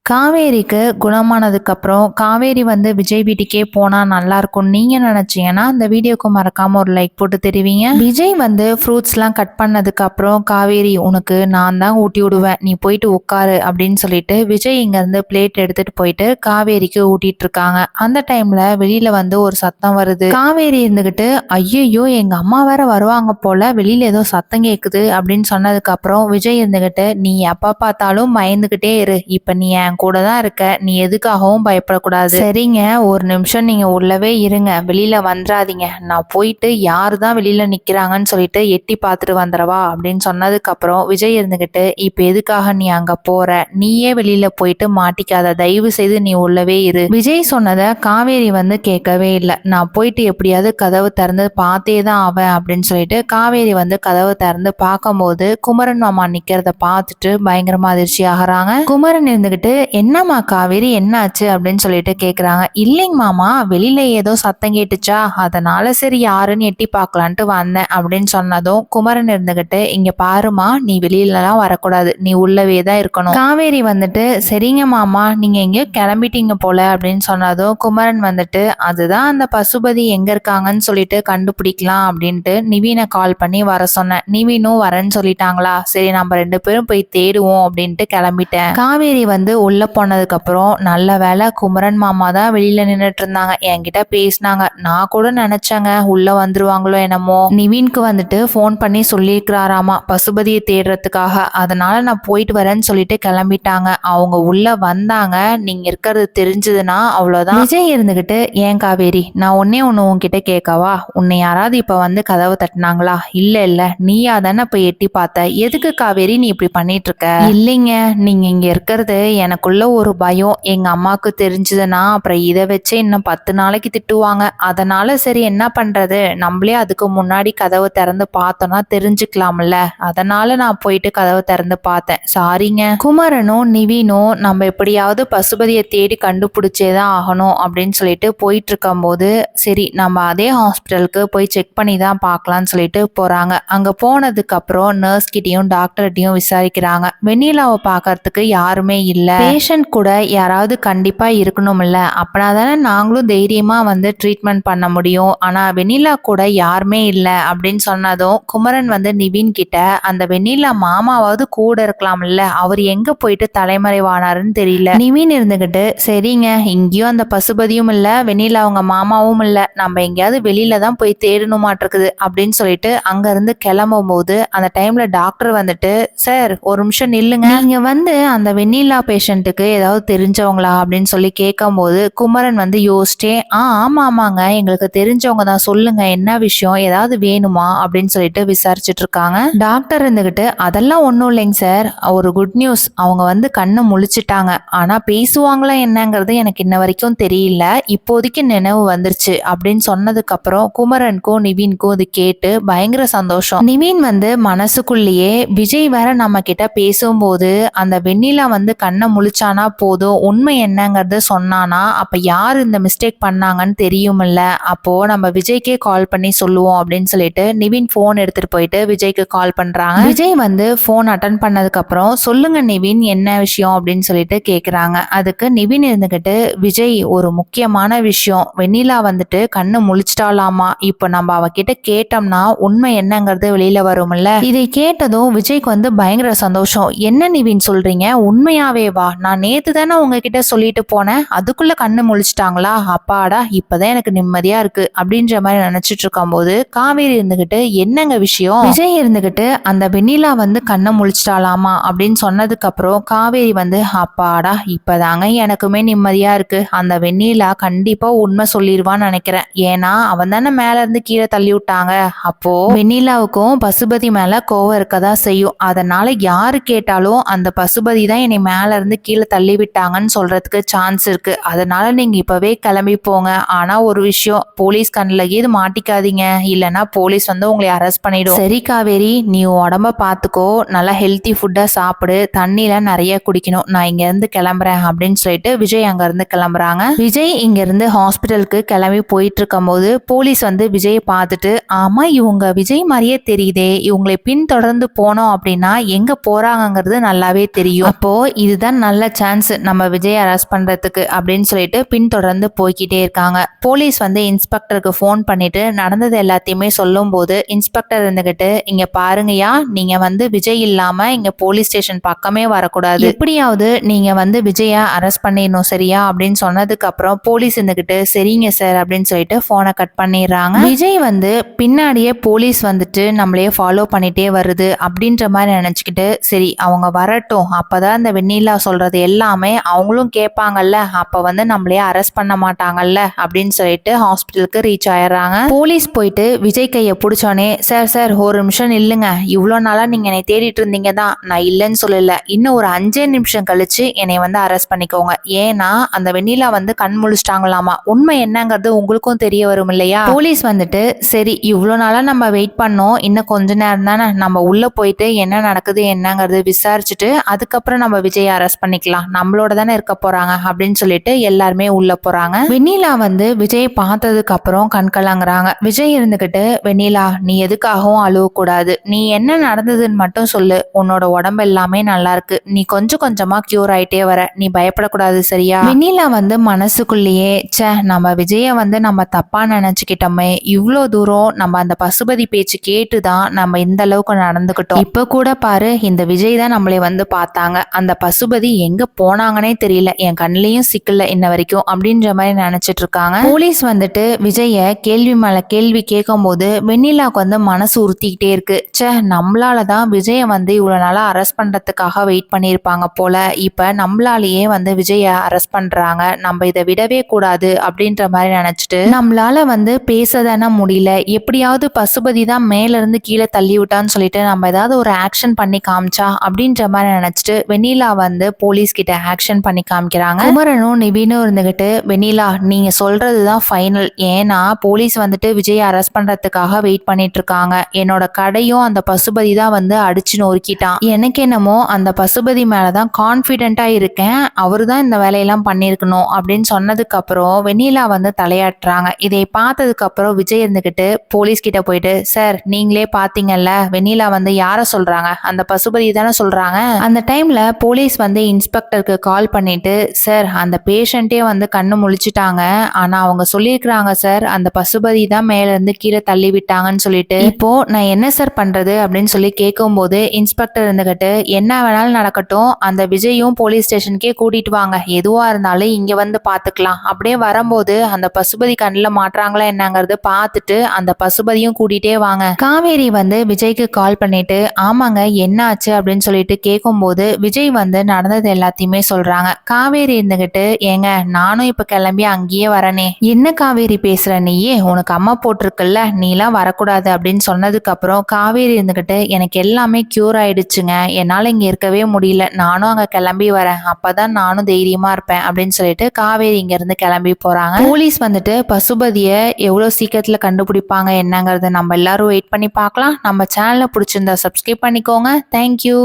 காவேரிக்கு குணமானதுக்கப்புறம் காவேரி வந்து விஜய் வீட்டுக்கே போனால் நல்லாயிருக்கும் நீங்கள் நினச்சிங்கன்னா அந்த வீடியோக்கு மறக்காமல் ஒரு லைக் போட்டு தெரிவிங்க. விஜய் வந்து ஃப்ரூட்ஸ்லாம் கட் பண்ணதுக்கப்புறம் காவேரி உனக்கு நான் தான் ஊட்டி விடுவேன், நீ போயிட்டு உட்காரு அப்படின்னு சொல்லிட்டு விஜய் இங்கேருந்து பிளேட் எடுத்துகிட்டு போயிட்டு காவேரிக்கு ஊட்டிட்டு இருக்காங்க. அந்த டைமில் வெளியில் வந்து ஒரு சத்தம் வருது. காவேரி இருந்துக்கிட்டு ஐயோ எங்கள் அம்மா வேற வருவாங்க போல், வெளியில் ஏதோ சத்தம் கேட்குது அப்படின்னு சொன்னதுக்கப்புறம் விஜய் இருந்துக்கிட்டு நீ எப்போ பார்த்தாலும் பயந்துக்கிட்டே இரு, இப்போ நீ கூட தான் இருக்க, நீ எதுக்காகவும் பயப்படக்கூடாது, சரிங்க ஒரு நிமிஷம் நீங்க உள்ளவே இருங்க, வெளியில வந்துடாதீங்க, நான் போயிட்டு யாரு தான் வெளியில நிக்கிறாங்கன்னு சொல்லிட்டு எட்டி பார்த்துட்டு வந்துடவா அப்படின்னு சொன்னதுக்கு அப்புறம் விஜய் இருந்துகிட்டு இப்ப எதுக்காக நீ அங்க போற, நீயே வெளியில போயிட்டு மாட்டிக்காத, தயவு செய்து நீ உள்ளவே இரு. விஜய் சொன்னதை காவேரி வந்து கேட்கவே இல்லை. நான் போயிட்டு எப்படியாவது கதவு திறந்து பார்த்தே தான் ஆவேன் அப்படின்னு சொல்லிட்டு காவேரி வந்து கதவு திறந்து பார்க்கும்போது குமரன் மாமா நிக்கிறத பார்த்துட்டு பயங்கரமா அதிர்ச்சி ஆகுறாங்க. குமரன் இருந்துகிட்டு என்னம்மா காவேரி என்னாச்சு அப்படின்னு சொல்லிட்டு கேக்குறாங்க. இல்லைங்க மாமா, வெளியில ஏதோ சத்தம் கேட்டுச்சா, அதனால சரி யாருன்னு எட்டி பார்க்கலான்ட்டு வந்தேன் அப்படின்னு சொன்னதும் குமரன் இருந்துகிட்டு இங்க பாருமா, நீ வெளியிலலாம் வரக்கூடாது, நீ உள்ளவே தான் இருக்கணும். காவேரி வந்துட்டு சரிங்க மாமா நீங்க எங்கேயோ கிளம்பிட்டீங்க போல அப்படின்னு சொன்னதும் குமரன் வந்துட்டு அதுதான் அந்த பசுபதி எங்க இருக்காங்கன்னு சொல்லிட்டு கண்டுபிடிக்கலாம் அப்படின்ட்டு நிவீனை கால் பண்ணி வர சொன்னேன். நிவீனும் வரேன்னு சொல்லிட்டாங்களா, சரி நம்ம 2 பேரும் போய் தேடுவோம் அப்படின்ட்டு கிளம்பிட்டேன். காவேரி வந்து உள்ள போனதுக்கு அப்புறம் நல்ல வேலை குமரன் மாமா தான் வெளியில நின்றுட்டு இருந்தாங்க, என்கிட்ட பேசினாங்க. நான் கூட நினைச்சேங்க உள்ள வந்துருவாங்களோ என்னமோ. நிவீனுக்கு வந்துட்டு ஃபோன் பண்ணி சொல்லியிருக்கிறாராமா பசுபதியை தேடுறதுக்காக, அதனால நான் போயிட்டு வரேன்னு சொல்லிட்டு கிளம்பிட்டாங்க. அவங்க உள்ள வந்தாங்க, நீங்க இருக்கிறது தெரிஞ்சதுன்னா அவ்வளவுதான். விஜய் இருந்துகிட்டு ஏன் காவேரி நான் ஒன்னே ஒண்ணு உன்கிட்ட கேட்கவா, உன்னை யாராவது இப்ப வந்து கதவை தட்டினாங்களா? இல்ல நீயா தானே போய் எட்டி பார்த்த, எதுக்கு காவேரி நீ இப்படி பண்ணிட்டு இருக்க? இல்லைங்க, நீங்க இங்க இருக்கிறது எனக்குள்ள ஒரு பயம், எங்க அம்மாவுக்கு தெரிஞ்சதுன்னா அப்புறம் இதை வச்சு இன்னும் 10 நாளைக்கு திட்டுவாங்க, அதனால சரி என்ன பண்றது, நம்மளே அதுக்கு முன்னாடி கதவை திறந்து பார்த்தோம்னா தெரிஞ்சுக்கலாம்ல, அதனால நான் போயிட்டு கதவை திறந்து பார்த்தேன், சாரிங்க. குமரனும் நிவீனும் நம்ம எப்படியாவது பசுபதியை தேடி கண்டுபிடிச்சேதான் ஆகணும் அப்படின்னு சொல்லிட்டு போயிட்டு இருக்கும் போது சரி நம்ம அதே ஹாஸ்பிட்டலுக்கு போய் செக் பண்ணி தான் பார்க்கலாம்னு சொல்லிட்டு போறாங்க. அங்க போனதுக்கு அப்புறம் நர்ஸ் கிட்டையும் டாக்டர்கிட்டையும் விசாரிக்கிறாங்க. வெண்ணிலாவை பார்க்கறதுக்கு யாருமே இல்ல, பேஷண்ட் கூட யாராவது கண்டிப்பா இருக்கணும்ல, அப்படின்னா தானே நாங்களும் தைரியமா வந்து ட்ரீட்மெண்ட் பண்ண முடியும், ஆனா வெண்ணிலா கூட யாருமே இல்ல அப்படின்னு சொன்னதும் குமரன் வந்து நிவீன் கிட்ட அந்த வெண்ணிலா மாமாவாவது கூட இருக்கலாம்ல, அவர் எங்க போயிட்டு தலைமறைவானாருன்னு தெரியல. நிவீன் இருந்துகிட்டு சரிங்க இங்கேயும் அந்த பசுபதியும் இல்ல, வெண்ணிலா அவங்க மாமாவும் இல்ல, நம்ம எங்கேயாவது வெளியில தான் போய் தேடணுமாட்டிருக்குது அப்படின்னு சொல்லிட்டு அங்க இருந்து கிளம்பும் போது அந்த டைம்ல டாக்டர் வந்துட்டு சார் ஒரு நிமிஷம் நில்லுங்க, நீங்க வந்து அந்த வெண்ணிலா பேஷண்ட்டுக்கு ஏதாவது தெரிஞ்சவங்களா அப்படின்னு சொல்லி கேட்கும் போது குமரன் வந்து யோசிச்சே ஆமாங்க எங்களுக்கு தெரிஞ்சவங்க தான், சொல்லுங்க என்ன விஷயம், ஏதாவது வேணுமா அப்படின்னு சொல்லிட்டு விசாரிச்சுட்டு இருக்காங்க. டாக்டர் இருந்துகிட்டு அதெல்லாம் ஒன்றும் இல்லைங்க சார், ஒரு குட் நியூஸ், அவங்க வந்து கண்ணை முழிச்சிட்டாங்க, ஆனா பேசுவாங்களா என்னங்கிறது எனக்கு இன்ன வரைக்கும் தெரியல, இப்போதைக்கு நினைவு வந்துருச்சு அப்படின்னு சொன்னதுக்கு அப்புறம் குமரனுக்கும் நிவீனுக்கும் இது கேட்டு பயங்கர சந்தோஷம். நிவீன் வந்து மனசுக்குள்ளேயே விஜய் வேற நம்ம கிட்ட பேசும்போது அந்த வெண்ணிலா வந்து கண்ணை முழிச்சானா போதும், உண்மை என்னங்கிறது சொன்னானா அப்ப யார் இந்த மிஸ்டேக் பண்ணாங்கன்னு தெரியுமில்ல, அப்போ நம்ம விஜய்க்கே கால் பண்ணி சொல்லுவோம் அப்படின்னு சொல்லிட்டு நிவின் போன் எடுத்துட்டு போயிட்டு விஜய்க்கு கால் பண்றாங்க. விஜய் வந்து போன் அட்டன் பண்ணதுக்கு அப்புறம் சொல்லுங்க நிவின் என்ன விஷயம் அப்படின்னு சொல்லிட்டு கேக்குறாங்க. அதுக்கு நிவின் இருந்துகிட்டு விஜய் ஒரு முக்கியமான விஷயம், வெண்ணிலா வந்துட்டு கண்ணு முழிச்சிட்டாலாமா, இப்போ நம்ம அவகிட்ட கேட்டோம்னா உண்மை என்னங்கிறது வெளியில வரும்ல. இதை கேட்டதும் விஜய்க்கு வந்து பயங்கர சந்தோஷம். என்ன நிவின் சொல்றீங்க, உண்மையாவே வா, நான் நேத்து தானே உங்ககிட்ட சொல்லிட்டு போனேன், அதுக்குள்ள கண்ணு முழிச்சிட்டாங்களா, அப்பாடா இப்பதான் எனக்கு நிம்மதியா இருக்கு அப்படின்ற மாதிரி நினைச்சிட்டு இருக்கும் போது காவேரி இருந்துகிட்டு என்னங்க விஷயம், விஜய் இருந்துகிட்டு அந்த வெண்ணிலா வந்து கண்ணை முழிச்சிட்டாலாமா அப்படின்னு சொன்னதுக்கு அப்புறம் காவேரி வந்து அப்பாடா இப்பதாங்க எனக்குமே நிம்மதியா இருக்கு, அந்த வெண்ணிலா கண்டிப்பா உண்மை சொல்லிடுவான்னு நினைக்கிறேன், ஏன்னா அவன் தானே மேல இருந்து கீழே தள்ளி விட்டாங்க, அப்போ வெண்ணிலாவுக்கும் பசுபதி மேல கோவம் இருக்கதான் செய்யும், அதனால யாரு கேட்டாலும் அந்த பசுபதி தான் என்னை மேல இருந்து கீழே தள்ளி விட்டாங்கன்னு சொல்றதுக்கு சான்ஸ் இருக்கு, அதனால நீங்க இப்பவே கிளம்பி போங்க, ஆனா ஒரு விஷயம் போலீஸ் கண்ணில் இது மாட்டிக்காதீங்க, இல்லைன்னா போலீஸ் வந்து உங்களை அரெஸ்ட் பண்ணிடும். சரி காவேரி நீ உடம்ப பார்த்துக்கோ, நல்லா ஹெல்த்தி ஃபுட்டா சாப்பிடு, தண்ணியில நிறைய குடிக்கணும், நான் இங்க இருந்து கிளம்புறேன் அப்படின்னு சொல்லிட்டு விஜய் அங்க இருந்து கிளம்புறாங்க. விஜய் இங்க இருந்து ஹாஸ்பிட்டலுக்கு கிளம்பி போயிட்டு இருக்கும் போது போலீஸ் வந்து விஜயை பார்த்துட்டு ஆமா இவங்க விஜய் மாதிரியே தெரியுதே, இவங்களை பின்தொடர்ந்து போனோம் அப்படின்னா எங்க போறாங்கிறது நல்லாவே தெரியும், அப்போ இதுதான் நல்ல நல்ல சான்ஸ் நம்ம விஜய் அரெஸ்ட் பண்றதுக்கு அப்படின்னு சொல்லிட்டு பின்தொடர்ந்து போய்கிட்டே இருக்காங்க. போலீஸ் வந்து இன்ஸ்பெக்டருக்கு ஃபோன் பண்ணிட்டு நடந்தது எல்லாத்தையுமே சொல்லும் போது இன்ஸ்பெக்டர் இருந்துகிட்டு, இங்க பாருங்கயா, நீங்க வந்து விஜய் இல்லாம இங்க போலீஸ் ஸ்டேஷன் பக்கமே வரக்கூடாது, எப்படியாவது நீங்க வந்து விஜய அரெஸ்ட் பண்ணிடணும் சரியா அப்படின்னு சொன்னதுக்கு அப்புறம் போலீஸ் இருந்துகிட்டு சரிங்க சார் அப்படின்னு சொல்லிட்டு போனை கட் பண்ணிடுறாங்க. விஜய் வந்து பின்னாடியே போலீஸ் வந்துட்டு நம்மளையே ஃபாலோ பண்ணிட்டே வருது அப்படின்ற மாதிரி நினைச்சுக்கிட்டு சரி அவங்க வரட்டும், அப்பதான் இந்த வெண்ணிலா சொல்றது எல்லாமே அவங்களும் கேட்பாங்கல்ல, அப்ப வந்து நம்மளையே அரெஸ்ட் பண்ண மாட்டாங்கல்ல அப்படின்னு சொல்லிட்டு ஹாஸ்பிட்டலுக்கு ரீச் ஆயிடுறாங்க. போலீஸ் போயிட்டு விஜய் கையை பிடிச்சோனே, சார் சார் ஒரு நிமிஷம் இல்லைங்க, இவ்வளோ நாளா நீங்க என்னை தேடிட்டு இருந்தீங்க தான், நான் இல்லைன்னு சொல்லல, இன்னும் ஒரு 5 நிமிஷம் கழிச்சு என்னை வந்து அரெஸ்ட் பண்ணிக்கோங்க, ஏன்னா அந்த வெண்ணிலா வந்து கண் முழிச்சிட்டாங்களாமா, உண்மை என்னங்கிறது உங்களுக்கும் தெரிய வரும் இல்லையா. போலீஸ் வந்துட்டு சரி இவ்வளோ நாளா நம்ம வெயிட் பண்ணோம், இன்னும் கொஞ்ச நேரம் தானே, நம்ம உள்ள போயிட்டு என்ன நடக்குது என்னங்கிறது விசாரிச்சுட்டு அதுக்கப்புறம் நம்ம விஜய் அரெஸ்ட் பண்ணிக்கலாம், நம்மளோட தானே இருக்க போறாங்க அப்படின்னு சொல்லிட்டு எல்லாருமே உள்ள போறாங்க. வெண்ணிலா வந்து விஜய் பார்த்ததுக்கு அப்புறம் கண்கலங்குறாங்க. விஜய் இருந்துகிட்டு, வெண்ணிலா நீ எதுக்காகவும் அழுவக்கூடாது, நீ என்ன நடந்ததுன்னு மட்டும் சொல்லு, உன்னோட உடம்பு எல்லாமே நல்லா இருக்கு, நீ கொஞ்சம் கொஞ்சமா கியூர் ஆயிட்டே வர, நீ பயப்படக்கூடாது சரியா. வெண்ணிலா வந்து மனசுக்குள்ளேயே ச்சே நம்ம விஜய வந்து நம்ம தப்பா நினைச்சுக்கிட்டோமே, இவ்வளோ தூரம் நம்ம அந்த பசுபதி பேச்சு கேட்டுதான் நம்ம இந்த அளவுக்கு நடந்துக்கிட்டோம், இப்ப கூட பாரு இந்த விஜய் தான் நம்மளை வந்து பார்த்தாங்க, அந்த பசுபதி எங்க போனாங்கன்னே தெரியல, என் கண்ணிலையும் சிக்கல இன்ன வரைக்கும் அப்படின்ற மாதிரி நினைச்சிட்டு இருக்காங்க. போலீஸ் வந்துட்டு விஜய கேள்வி மேல கேள்வி கேட்கும் போது வெண்ணிலாவுக்கு வந்து மனசு உறுத்திக்கிட்டே இருக்கு. ச்சே நம்மளாலதான் விஜய வந்து இவ்வளவு நாளா அரெஸ்ட் பண்றதுக்காக வெயிட் பண்ணிருப்பாங்க போல, இப்ப நம்மளாலேயே வந்து விஜய அரெஸ்ட் பண்றாங்க, நம்ம இதை விடவே கூடாது அப்படின்ற மாதிரி நினைச்சிட்டு நம்மளால வந்து பேசதானே முடியல, எப்படியாவது பசுபதி தான் மேல இருந்து கீழே தள்ளி விட்டான்னு சொல்லிட்டு நம்ம ஏதாவது ஒரு ஆக்ஷன் பண்ணி காமிச்சா அப்படின்ற மாதிரி நினைச்சிட்டு வெண்ணிலா வந்து போலீஸ் கிட்ட ஆக்ஷன் பண்ணி காமிக்கிறாங்க. குமரனும் நிவினும் இருந்துகிட்டு, வெண்ணிலா நீங்க சொல்றதுதான் ஃபைனல், ஏன்னா போலீஸ் வந்துட்டு விஜய் அரெஸ்ட் பண்றதுக்காக வெயிட் பண்ணிட்டு இருக்காங்க, என்னோட கடையும் அந்த பசுபதி தான் வந்து அடிச்சு நொறுக்கிட்டான், எனக்கு என்னமோ அந்த பசுபதி மேலதான் கான்பிடென்ட்டா இருக்கேன், அவரு தான் இந்த வேலையெல்லாம் பண்ணிருக்கணும் அப்படின்னு சொன்னதுக்கு அப்புறம் வெண்ணிலா வந்து தலையாட்டுறாங்க. இதை பார்த்ததுக்கு அப்புறம் விஜய் இருந்துகிட்டு போலீஸ் கிட்ட போயிட்டு, சார் நீங்களே பாத்தீங்கல்ல வெண்ணிலா வந்து யார சொல்றாங்க, அந்த பசுபதி தானே சொல்றாங்க. அந்த டைம்ல போலீஸ் வந்து இன்ஸ்பெக்டருக்கு கால் பண்ணிட்டு, சார் அந்த பேஷண்டே வந்து கண்ணு முழிச்சிட்டாங்க, ஆனா அவங்க சொல்லியிருக்கிறாங்க சார் அந்த பசுபதி தான் மேல இருந்து கீழே தள்ளி விட்டாங்கன்னு சொல்லிட்டு, இப்போ நான் என்ன சார் பண்றது அப்படின்னு சொல்லி கேட்கும் போது இன்ஸ்பெக்டர் இருந்துகிட்டு, என்ன வேணாலும் நடக்கட்டும், அந்த விஜயும் போலீஸ் ஸ்டேஷனுக்கே கூட்டிட்டு வாங்க, எதுவா இருந்தாலும் இங்க வந்து பாத்துக்கலாம், அப்படியே வரும்போது அந்த பசுபதி கண்ணுல மாட்டுறாங்களா என்னங்கிறது பார்த்துட்டு அந்த பசுபதியும் கூட்டிட்டே வாங்க. காவேரி வந்து விஜய்க்கு கால் பண்ணிட்டு, ஆமாங்க என்ன ஆச்சு அப்படின்னு சொல்லிட்டு கேட்கும் போது விஜய் வந்து நடந்தது எல்லாத்தையுமே சொல்றாங்க. காவேரி இருந்துகிட்டு, ஏங்க நானும் இப்ப கிளம்பி அங்கேயே வரனே, என்ன காவேரி பேசுற நீயே, உனக்கு அம்மா போட்டிருக்குல்ல, நீலாம் வரக்கூடாது அப்படின்னு சொன்னதுக்கு அப்புறம் காவேரி இருந்துகிட்டு, எனக்கு எல்லாமே கியூர் ஆயிடுச்சுங்க, என்னால இங்க இருக்கவே முடியல, நானும் அங்க கிளம்பி வரேன், அப்பதான் நானும் தைரியமா இருப்பேன் அப்படின்னு சொல்லிட்டு காவேரி இங்க இருந்து கிளம்பி போறாங்க. போலீஸ் வந்துட்டு பசுபதிய எவ்வளவு சீக்கிரத்துல கண்டுபிடிப்பாங்க என்னங்கறத நம்ம எல்லாரும் வெயிட் பண்ணி பார்க்கலாம். நம்ம சேனலை பிடிச்சிருந்தா சப்ஸ்கிரைப் பண்ணிக்கோங்க. தேங்க்யூ.